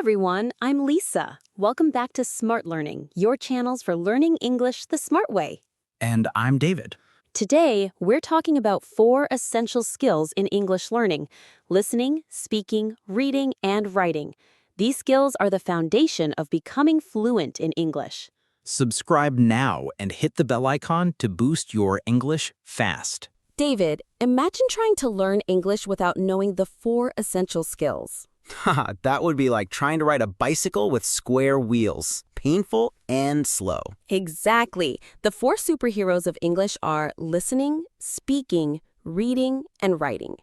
everyone, I'm Lisa. Welcome back to Smart Learning, your channels for learning English the smart way. And I'm David. Today, we're talking about 4 essential skills in English learning: listening, speaking, reading, and writing. These skills are the foundation of becoming fluent in English. Subscribe now and hit the bell icon to boost your English fast. David, imagine trying to learn English without knowing the 4 essential skills. Haha, that would be like trying to ride a bicycle with square wheels. Painful and slow. Exactly. The 4 superheroes of English are listening, speaking, reading, and writing.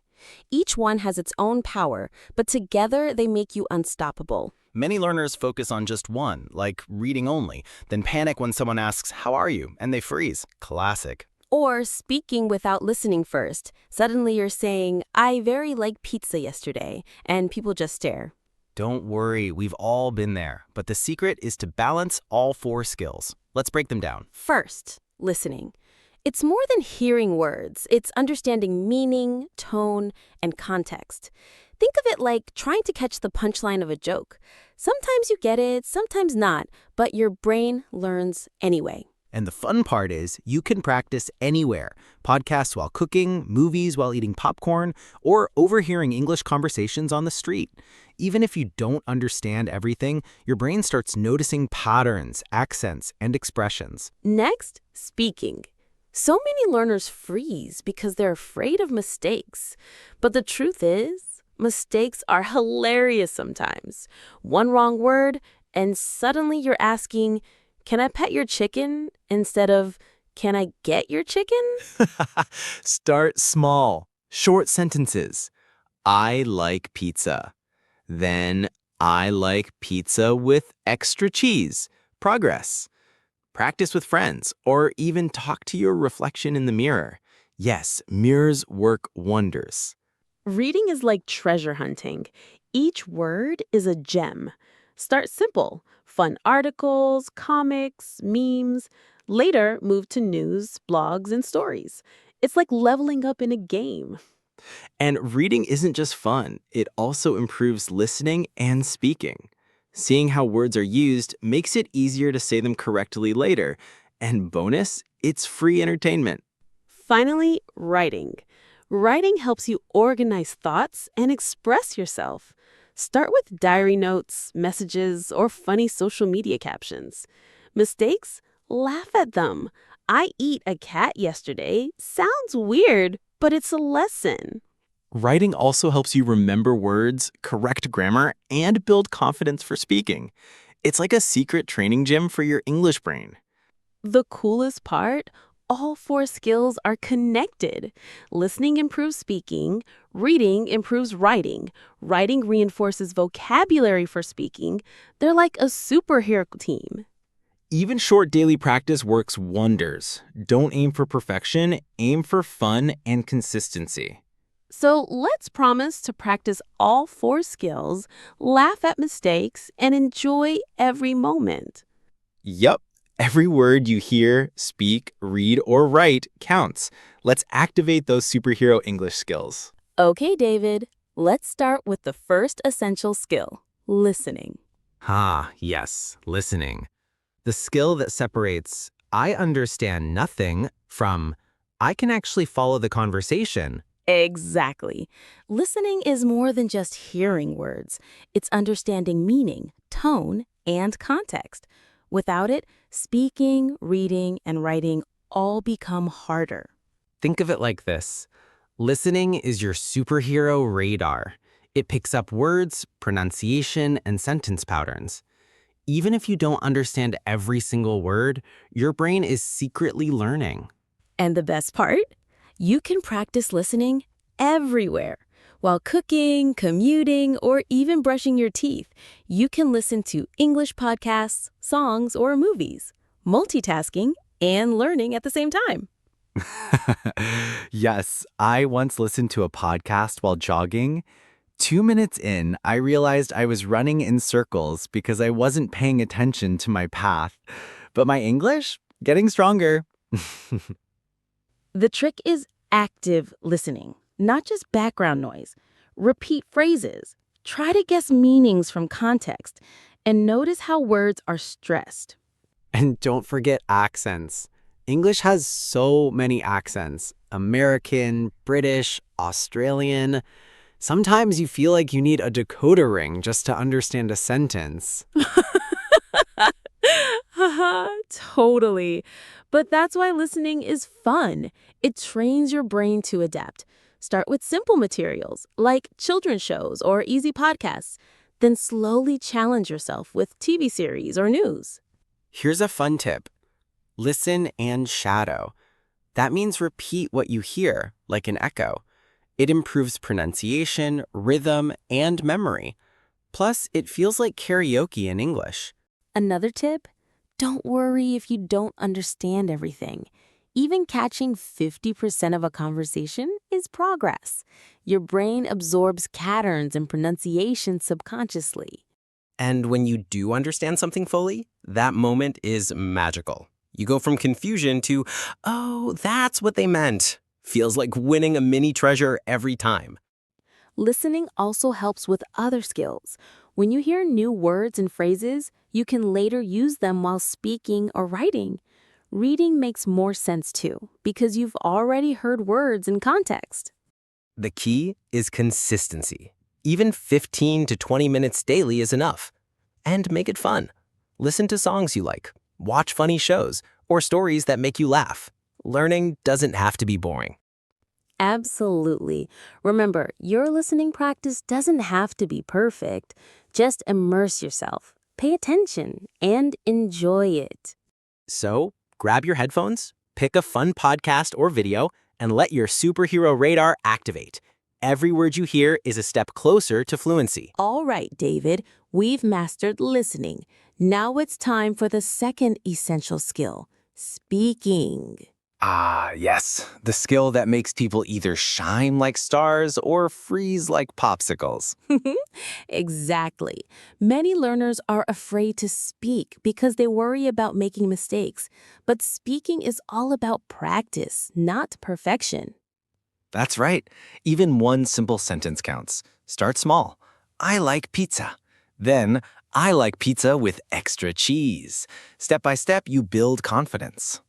Each one has its own power, but together they make you unstoppable. Many learners focus on just one, like reading only, then panic when someone asks, "How are you?" and they freeze. Classic. Or speaking without listening first. Suddenly you're saying, "I very like pizza yesterday," and people just stare. Don't worry, we've all been there. But the secret is to balance all 4 skills. Let's break them down. First, listening. It's more than hearing words. It's understanding meaning, tone, and context. Think of it like trying to catch the punchline of a joke. Sometimes you get it, sometimes not, but your brain learns anyway. And the fun part is you can practice anywhere. Podcasts while cooking, movies while eating popcorn, or overhearing English conversations on the street. Even if you don't understand everything, your brain starts noticing patterns, accents, and expressions. Next, speaking. So many learners freeze because they're afraid of mistakes. But the truth is, mistakes are hilarious sometimes. One wrong word, and suddenly you're asking, "Can I pet your chicken?" instead of, "Can I get your chicken?" Start small. Short sentences. I like pizza. Then, I like pizza with extra cheese. Progress. Practice with friends, or even talk to your reflection in the mirror. Yes, mirrors work wonders. Reading is like treasure hunting. Each word is a gem. Start simple. Fun articles, comics, memes. Later, move to news, blogs, and stories. It's like leveling up in a game. And reading isn't just fun, it also improves listening and speaking. Seeing how words are used makes it easier to say them correctly later. And bonus, it's free entertainment. Finally, writing. Writing helps you organize thoughts and express yourself. Start with diary notes, messages, or funny social media captions. Mistakes? Laugh at them. "I eat a cat yesterday" sounds weird, but it's a lesson. Writing also helps you remember words, correct grammar, and build confidence for speaking. It's like a secret training gym for your English brain. The coolest part? All 4 skills are connected. Listening improves speaking, reading improves writing, writing reinforces vocabulary for speaking. They're like a superhero team. Even short daily practice works wonders. Don't aim for perfection, aim for fun and consistency. So let's promise to practice all 4 skills, laugh at mistakes, and enjoy every moment. Yup, every word you hear, speak, read, or write counts. Let's activate those superhero English skills. Okay, David, let's start with the first essential skill: listening. Yes, listening. The skill that separates "I understand nothing" from "I can actually follow the conversation." Exactly. Listening is more than just hearing words. It's understanding meaning, tone, and context. Without it, speaking, reading, and writing all become harder. Think of it like this. Listening is your superhero radar. It picks up words, pronunciation, and sentence patterns. Even if you don't understand every single word, your brain is secretly learning. And the best part? You can practice listening everywhere. While cooking, commuting, or even brushing your teeth, you can listen to English podcasts, songs, or movies, multitasking and learning at the same time. Yes, I once listened to a podcast while jogging. 2 minutes in, I realized I was running in circles because I wasn't paying attention to my path. But my English? Getting stronger. The trick is active listening, not just background noise. Repeat phrases, Try to guess meanings from context and notice how words are stressed. And don't forget accents. English has so many accents: American, British, Australian. Sometimes you feel like you need a decoder ring just to understand a sentence. Haha, totally. But that's why listening is fun. It trains your brain to adapt. Start with simple materials like children's shows or easy podcasts. Then slowly challenge yourself with TV series or news. Here's a fun tip. Listen and shadow. That means repeat what you hear, like an echo. It improves pronunciation, rhythm, and memory. Plus, it feels like karaoke in English. Another tip? Don't worry if you don't understand everything. Even catching 50% of a conversation is progress. Your brain absorbs patterns and pronunciation subconsciously. And when you do understand something fully, that moment is magical. You go from confusion to, oh, that's what they meant. Feels like winning a mini treasure every time. Listening also helps with other skills. When you hear new words and phrases, you can later use them while speaking or writing. Reading makes more sense too, because you've already heard words in context. The key is consistency. Even 15 to 20 minutes daily is enough. And make it fun. Listen to songs you like, watch funny shows, or stories that make you laugh. Learning doesn't have to be boring. Absolutely. Remember, your listening practice doesn't have to be perfect. Just immerse yourself, pay attention, and enjoy it. So, grab your headphones, pick a fun podcast or video, and let your superhero radar activate. Every word you hear is a step closer to fluency. All right, David, we've mastered listening. Now it's time for the second essential skill, speaking. Ah, yes. The skill that makes people either shine like stars or freeze like popsicles. Exactly. Many learners are afraid to speak because they worry about making mistakes. But speaking is all about practice, not perfection. That's right. Even one simple sentence counts. Start small. I like pizza. Then, I like pizza with extra cheese. Step by step, you build confidence.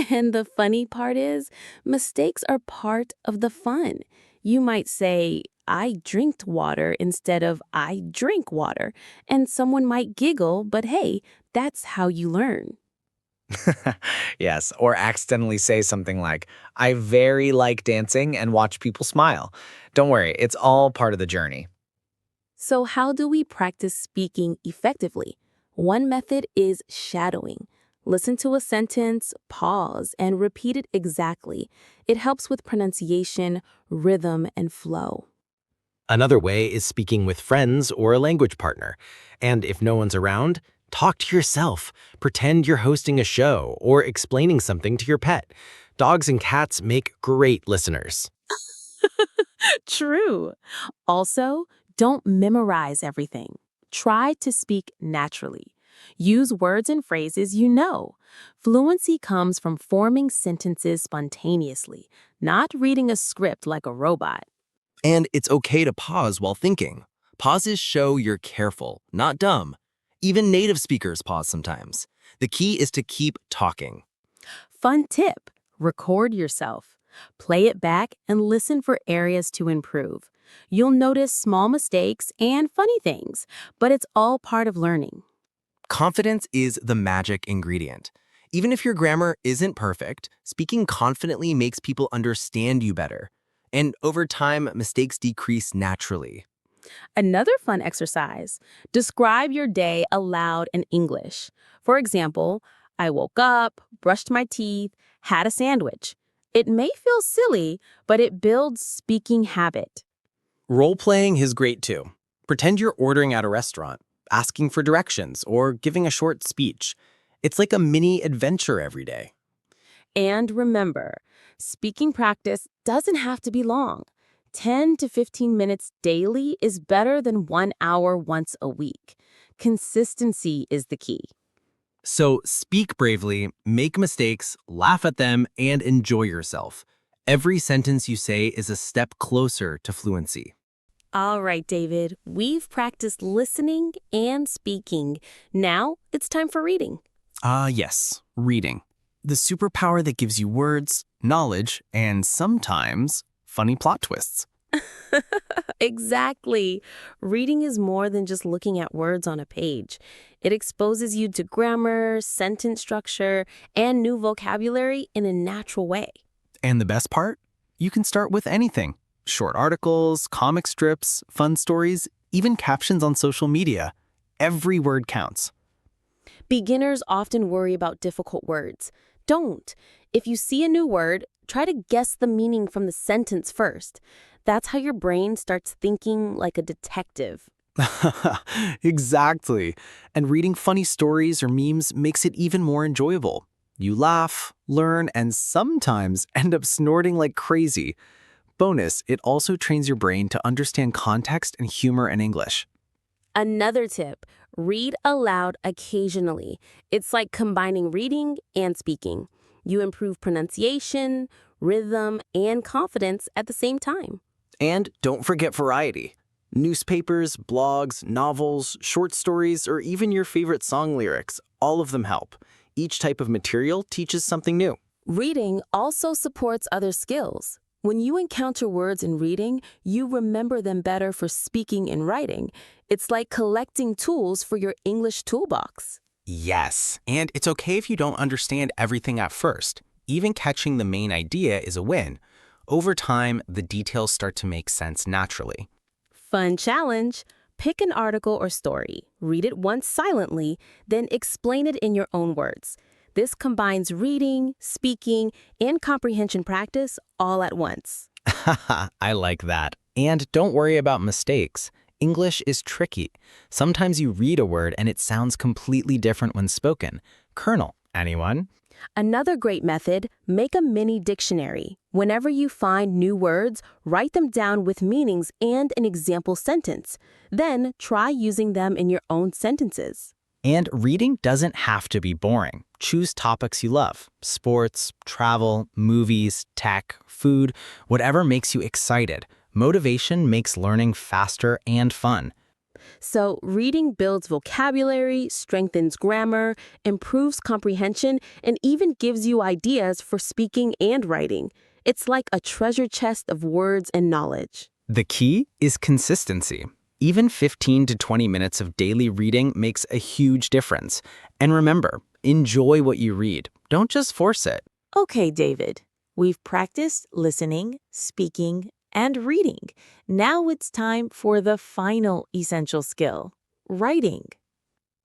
And the funny part is, mistakes are part of the fun. You might say, I drinked water instead of I drink water. And someone might giggle, but hey, that's how you learn. Yes, or accidentally say something like, I very like dancing and watch people smile. Don't worry, it's all part of the journey. So how do we practice speaking effectively? One method is shadowing. Listen to a sentence, pause, and repeat it exactly. It helps with pronunciation, rhythm, and flow. Another way is speaking with friends or a language partner. And if no one's around, talk to yourself. Pretend you're hosting a show or explaining something to your pet. Dogs and cats make great listeners. True. Also, don't memorize everything. Try to speak naturally. Use words and phrases you know. Fluency comes from forming sentences spontaneously, not reading a script like a robot. And it's okay to pause while thinking. Pauses show you're careful, not dumb. Even native speakers pause sometimes. The key is to keep talking. Fun tip: record yourself. Play it back and listen for areas to improve. You'll notice small mistakes and funny things, but it's all part of learning. Confidence is the magic ingredient. Even if your grammar isn't perfect, speaking confidently makes people understand you better. And over time, mistakes decrease naturally. Another fun exercise: describe your day aloud in English. For example, I woke up, brushed my teeth, had a sandwich. It may feel silly, but it builds speaking habit. Role-playing is great too. Pretend you're ordering at a restaurant, asking for directions, or giving a short speech. It's like a mini adventure every day. And remember, speaking practice doesn't have to be long. 10 to 15 minutes daily is better than 1 hour once a week. Consistency is the key. So speak bravely, make mistakes, laugh at them, and enjoy yourself. Every sentence you say is a step closer to fluency. All right, David, we've practiced listening and speaking. Now it's time for reading. Yes, reading. The superpower that gives you words, knowledge, and sometimes funny plot twists. Exactly. Reading is more than just looking at words on a page. It exposes you to grammar, sentence structure, and new vocabulary in a natural way. And the best part? You can start with anything. Short articles, comic strips, fun stories, even captions on social media. Every word counts. Beginners often worry about difficult words. Don't. If you see a new word, try to guess the meaning from the sentence first. That's how your brain starts thinking like a detective. Exactly. And reading funny stories or memes makes it even more enjoyable. You laugh, learn, and sometimes end up snorting like crazy. Bonus, it also trains your brain to understand context and humor in English. Another tip, read aloud occasionally. It's like combining reading and speaking. You improve pronunciation, rhythm, and confidence at the same time. And don't forget variety. Newspapers, blogs, novels, short stories, or even your favorite song lyrics, all of them help. Each type of material teaches something new. Reading also supports other skills. When you encounter words in reading, you remember them better for speaking and writing. It's like collecting tools for your English toolbox. Yes, and it's okay if you don't understand everything at first. Even catching the main idea is a win. Over time, the details start to make sense naturally. Fun challenge. Pick an article or story, read it once silently, then explain it in your own words. This combines reading, speaking, and comprehension practice all at once. I like that. And don't worry about mistakes. English is tricky. Sometimes you read a word and it sounds completely different when spoken. Colonel, anyone? Another great method, make a mini dictionary. Whenever you find new words, write them down with meanings and an example sentence. Then try using them in your own sentences. And reading doesn't have to be boring. Choose topics you love. Sports, travel, movies, tech, food, whatever makes you excited. Motivation makes learning faster and fun. So, reading builds vocabulary, strengthens grammar, improves comprehension, and even gives you ideas for speaking and writing. It's like a treasure chest of words and knowledge. The key is consistency. Even 15 to 20 minutes of daily reading makes a huge difference. And remember, enjoy what you read. Don't just force it. Okay, David, we've practiced listening, speaking, and reading. Now it's time for the final essential skill, writing.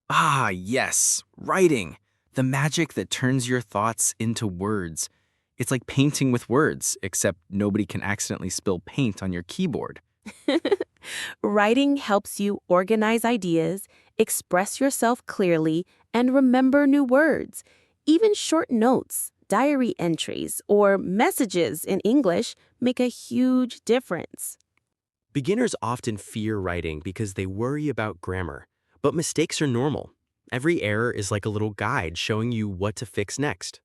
Ah, yes, writing. The magic that turns your thoughts into words. It's like painting with words, except nobody can accidentally spill paint on your keyboard. Writing helps you organize ideas, express yourself clearly, and remember new words. Even short notes, diary entries, or messages in English make a huge difference. Beginners often fear writing because they worry about grammar, but mistakes are normal. Every error is like a little guide showing you what to fix next.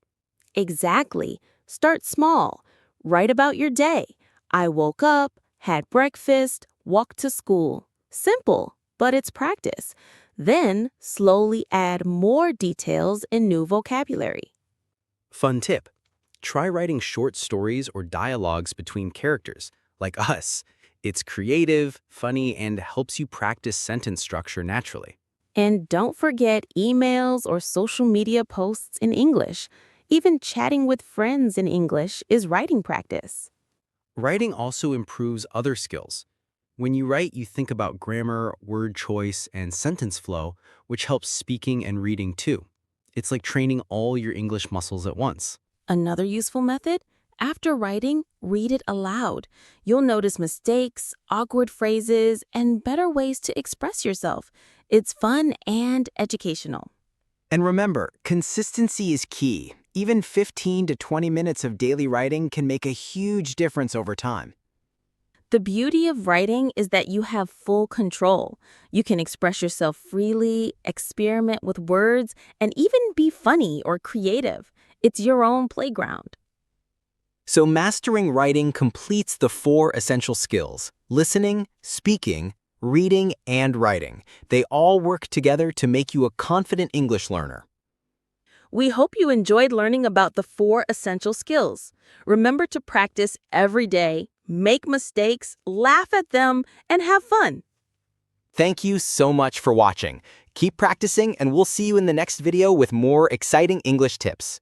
Exactly. Start small. Write about your day. I woke up, had breakfast, walked to school. Simple, but it's practice. Then slowly add more details and new vocabulary. Fun tip: try writing short stories or dialogues between characters, like us. It's creative, funny, and helps you practice sentence structure naturally. And don't forget emails or social media posts in English. Even chatting with friends in English is writing practice. Writing also improves other skills. When you write, you think about grammar, word choice, and sentence flow, which helps speaking and reading too. It's like training all your English muscles at once. Another useful method? After writing, read it aloud. You'll notice mistakes, awkward phrases, and better ways to express yourself. It's fun and educational. And remember, consistency is key. Even 15 to 20 minutes of daily writing can make a huge difference over time. The beauty of writing is that you have full control. You can express yourself freely, experiment with words, and even be funny or creative. It's your own playground. So mastering writing completes the 4 essential skills: listening, speaking, reading, and writing. They all work together to make you a confident English learner. We hope you enjoyed learning about the 4 essential skills. Remember to practice every day, make mistakes, laugh at them, and have fun. Thank you so much for watching. Keep practicing, and we'll see you in the next video with more exciting English tips.